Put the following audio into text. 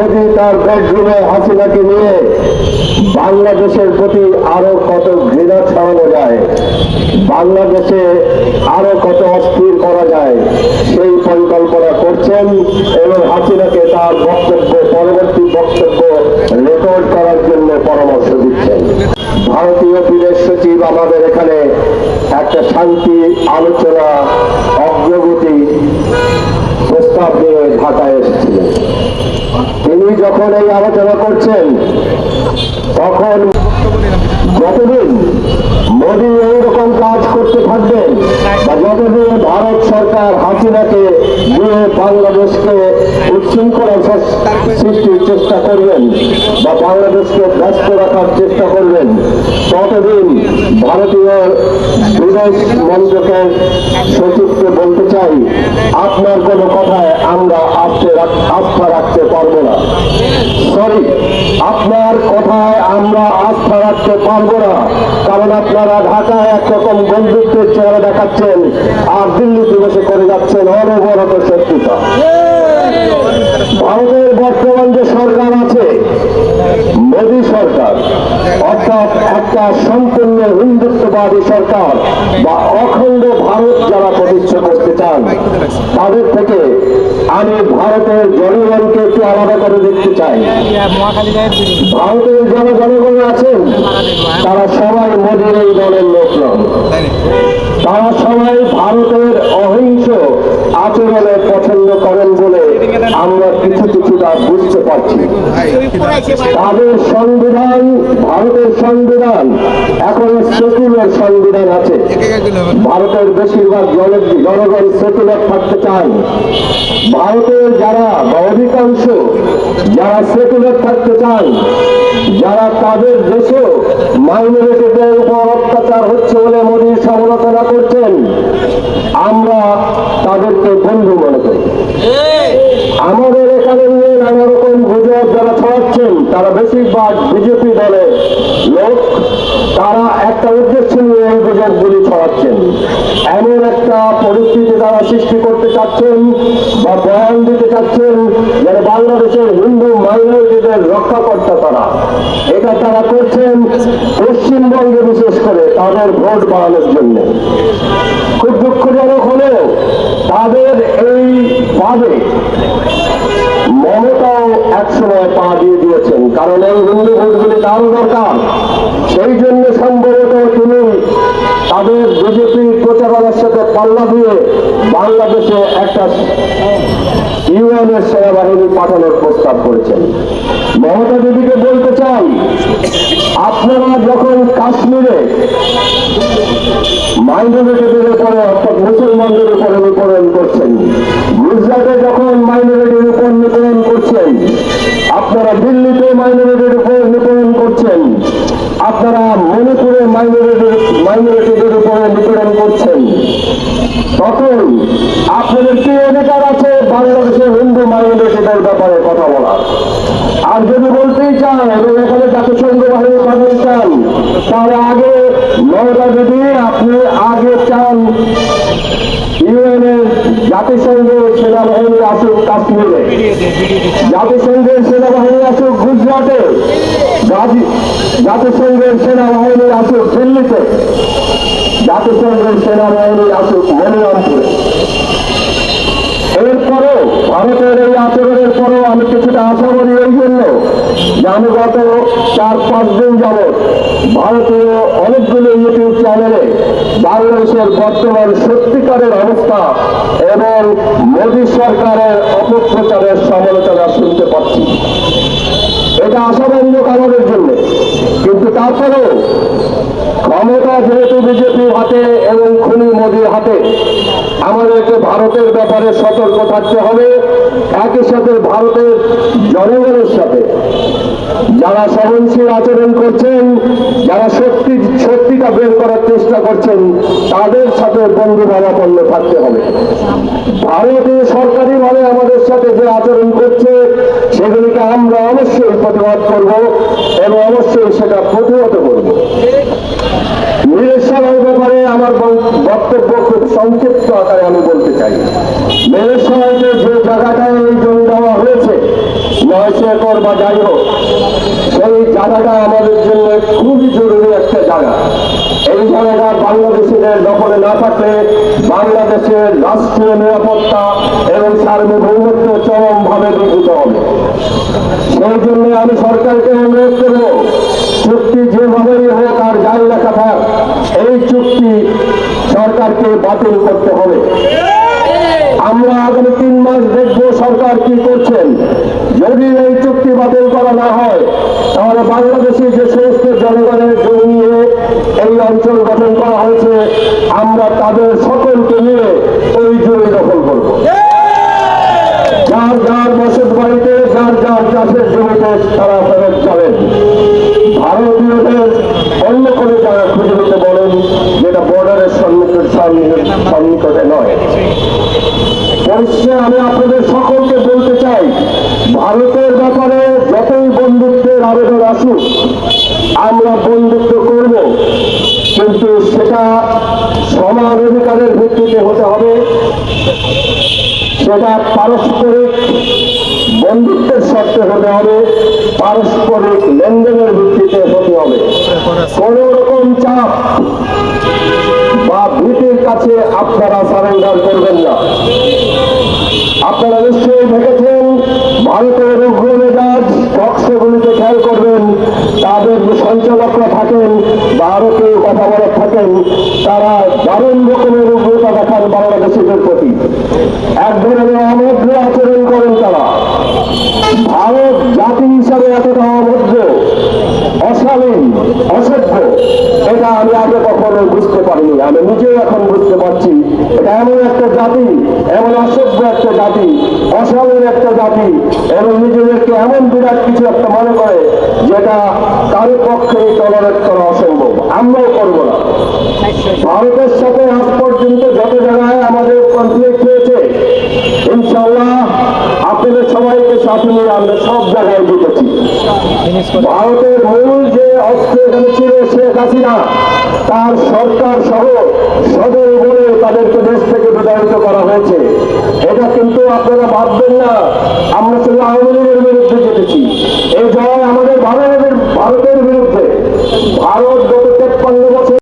মোদি তার বেডরুমে হাসিনাকে নিয়ে বাংলাদেশের প্রতি আরো কত ঘৃণা ছড়ানো যায়, বাংলাদেশে আরো কত অস্থির করা যায় সেই পরিকল্পনা করছেন এবং হাসিনাকে তার পরবর্তী বক্তব্য রেকর্ড করার জন্য পরামর্শ দিচ্ছেন। ভারতীয় বিদেশ সচিব আমাদের এখানে একটা শান্তি আলোচনা অগ্রগতি প্রস্তাব নিয়ে ঢাকায় এসেছিলেন। তিনি যখন এই আলোচনা করছেন তখন যতদিন মোদী এইরকম কাজ করতে থাকবেন বা যতদিন ভারত সরকার হাসিনাকে দিয়ে বাংলাদেশকে উচ্ছৃঙ্খলা সৃষ্টির চেষ্টা করবেন বা বাংলাদেশকে ব্যস্ত রাখার চেষ্টা করবেন, ততদিন ভারতীয় বিদেশ মন্ত্রকের সচিবকে বলতে চাই, আপনার কোনো কথায় আমরা আস্থা রাখতে পারবো না। সরি, আপনার কথায় আমরা আস্থা রাখতে পারবো না, কারণ আপনারা ঢাকায় একরকম বন্ধুত্বের চেহারা দেখাচ্ছেন আর দিল্লিতে বসে করে যাচ্ছেন অনবরত শত্রুতা। ভারতের বর্তমান যে সরকার আছে, মোদী সরকার, অর্থাৎ একটা সম্পূর্ণ হিন্দুত্ববাদী সরকার বা অখণ্ড ভারত যারা প্রতিষ্ঠা করতে চান, তাদের থেকে আমি ভারতের জনগণকে একটু আলাদা করে দেখতে চাই। ভারতের জনগণ আছেন, তারা সবাই মোদীর এই দলের লোক নন, তারা সবাই ভারতের অহিংস আচরণে পছন্দ করেন বলে আমরা কিছুটা বুঝতে পারছি। তাদের সংবিধান, ভারতের সংবিধান এখন সেকুলার সংবিধান আছে। ভারতের বেশিরভাগ জনগণ সেকুলার থাকতে চান। ভারতের যারা অধিকাংশ যারা সেকুলার থাকতে চান, যারা তাদের দেশেও মাইনরিটিদের উপর অত্যাচার হচ্ছে বলে মোদীর সমালোচনা করছেন, আমরা তাদেরকে বন্ধু মনে করি। আমাদের এখানে নিয়ে নানা রকম গুজব যারা ছড়াচ্ছেন, তারা বেশিরভাগ বিজেপি দলের লোক। তারা একটা উদ্দেশ্য নিয়ে এই গুজবগুলি ছড়াচ্ছেন, এমন একটা পরিস্থিতি তারা সৃষ্টি করতে চাচ্ছেন বা বয়ান দিতে চাচ্ছেন যেন বাংলাদেশের হিন্দু মাইনরিটিদের রক্ষাকর্তা তারা। এটা তারা করছেন পশ্চিমবঙ্গে, বিশেষ করে তাদের ভোট বাড়ানোর জন্য। খুব দুঃখজনক হলেও তাদের এই বাদে মমতাও একসময় পা দিয়ে দিয়েছেন, কারণ এই হিন্দু ভোটগুলি তারও দরকার। সেই জন্য সম্ভবত তিনি তাদের বিজেপি প্রচারণার সাথে পাল্লা দিয়ে বাংলাদেশে একটা ইউএনের সেনাবাহিনী পাঠানোর প্রস্তাব করেছেন। মমতা দিদিকে বলতে চাই, আপনারা যখন কাশ্মীরে মাইনরিটিদের উপরে অর্থাৎ মুসলমানদের উপরে নিপীড়ন করছেন, গুজরাটে যখন মাইনরিটির উপর নিপীড়ন করছেন, আপনারা দিল্লিতে মাইনরিটির উপর নিপীড়ন করছেন, আপনারা মণিপুরে মাইনরিটিদের উপরে নিপীড়ন করছেন, তখন আপনাদের কি অধিকার আছে বাংলাদেশের হিন্দু মাইনরিটিদের ব্যাপারে কথা বলার? আর যদি বলতেই চান এবং এখানে জাতিসংঘ বাহিনী পাঠাতে চান, তাহলে আগে মমতা দিদি আপনি আগে চান ইউএনের জাতিসংঘের সেনাবাহিনী আসুক কাশ্মীরে, জাতিসংঘের সেনাবাহিনী আসুক গুজরাটে, জাতিসংঘের সেনাবাহিনী আসুক দিল্লিতে, জাতিসংঘের সেনাবাহিনী আসুক মনিরামপুরে। এরপরেও ভারতের এই আচরণের পরেও আমি কিছুটা আশাবাদী এই জন্য যে আমি গত 4-5 দিন যাবৎ ভারতীয় অনেকগুলো ইউটিউব চ্যানেলে বাংলাদেশের বর্তমান সত্যিকারের অবস্থা এবং মোদী সরকারের অপপ্রচারের সমালোচনা শুনতে পাচ্ছি। এটা আশাব্যঞ্জক আমাদের জন্য, কিন্তু তারপরেও ক্ষমতা যেহেতু বিজেপির হাতে এবং খুনি মোদীর হাতে, আমাদেরকে ভারতের ব্যাপারে সতর্ক থাকতে হবে। একই সাথে ভারতের জনগণের সাথে যারা সহনশীল আচরণ করছেন, যারা সত্যিটা বের করার চেষ্টা করছেন, তাদের সাথে বন্ধুভাবাপন্ন থাকতে হবে। ভারতীয় সরকারিভাবে আমাদের সাথে যে আচরণ করছে সেগুলিকে আমরা অবশ্যই প্রতিবাদ করব এবং অবশ্যই সেটা প্রতিহত করব। মিরেশ্বরের ব্যাপারে আমার বক্তব্য খুব সংক্ষিপ্ত আকারে আমি বলতে চাই। মিরেশ্বরকে যে জায়গাটায় এই জমি দেওয়া হয়েছে 900 একর বা যাই হোক, সেই জায়গাটা আমাদের জন্য খুবই জরুরি একটা জায়গা। এই জায়গাটা বাংলাদেশিদের দখলে না থাকলে বাংলাদেশের রাষ্ট্রীয় নিরাপত্তা এবং সার্বভৌমত্ব চরমভাবে বিঘ্নিত হবে। সেই জন্য আমি সরকারকে অনুরোধ করব, চুক্তি যেভাবেই হোক আর যাই লেখা থাক, এই চুক্তি সরকারকে বাতিল করতে হবে। আমরা আগামী 3 মাস দেখব সরকার কি করছেন। যদি এই চুক্তি বাতিল করা না হয়, তাহলে বাংলাদেশে যে সমস্ত জনগণের জমি নিয়ে এই অঞ্চল গঠন করা হয়েছে, আমরা তাদের সকলকে নিয়ে ওই জমি দখল করব। যার যার বসত বাড়িতে, যার যার চাষের জমিতে তারা ফেরত যাবেন। ভারতীয়দের অন্য কোনো জায়গা খুঁজে নিতে বলেন, যেটা বর্ডারের সন্নিকটে নয়। পরিশেষে আমি আপনাদের সকলকে বলতে চাই, ভারতের ব্যাপারে যতই বন্ধুত্বের আবেদন আসুক, আমরা বন্ধুত্ব করব, কিন্তু সেটা সমান অধিকারের ভিত্তিতে হতে হবে। সেটা পারস্পরিক বন্ধুত্বের শর্তে হতে হবে, পারস্পরিক লেনদেনের ভিত্তিতে হতে হবে। কোন রকম চাপ বা ভীতির কাছে আপনারা সারেন্ডার করবেন না। আপনারা নিশ্চয়ই দেখেছেন, ভারতের উগ্র মেজাজ বক্সগুলিতে খেয়াল করবেন, তাদের যে সঞ্চালকরা থাকেন বা আরো কেউ কথা বলে থাকেন, তারা দারুণ রকমের উগ্রতা দেখান বাংলাদেশিদের প্রতি। এক ধরনের অভদ্র আচরণ করেন তারা। ভারত জাতি হিসাবে এতটা অভদ্র, অশালীন, অসভ্য, এটা আমি আগে কখনো বুঝতে পারিনি। আমি নিজেও এখন বুঝতে পারছি, এটা এমন একটা জাতি, এমন অসভ্য একটা জাতি, অশালীন একটা জাতি, এবং নিজেদেরকে এমন বিরাট কিছু একটা মনে করে যেটা কারো পক্ষেই টলারেট করা অসম্ভব। আমরাও করব না। ভারতের সাথে আজ পর্যন্ত যত জায়গায় আমাদের কনফ্লিক্ট হয়েছে, ইনশাআল্লাহ আপনাদের সবাইকে সাথে নিয়ে আমরা সব জায়গায় জিতেছি। ভারতের মূল যে অস্ত্র এখানে ছিল শেখ হাসিনা, তার সরকার সহ সদর বলে তাদেরকে দেশ থেকে বিতাড়িত করা হয়েছে। এটা কিন্তু আপনারা ভাববেন না আমরা শুধু আওয়ামী লীগের বিরুদ্ধে জিতেছি। এই জয় আমাদের ভারতের বিরুদ্ধে। ভারত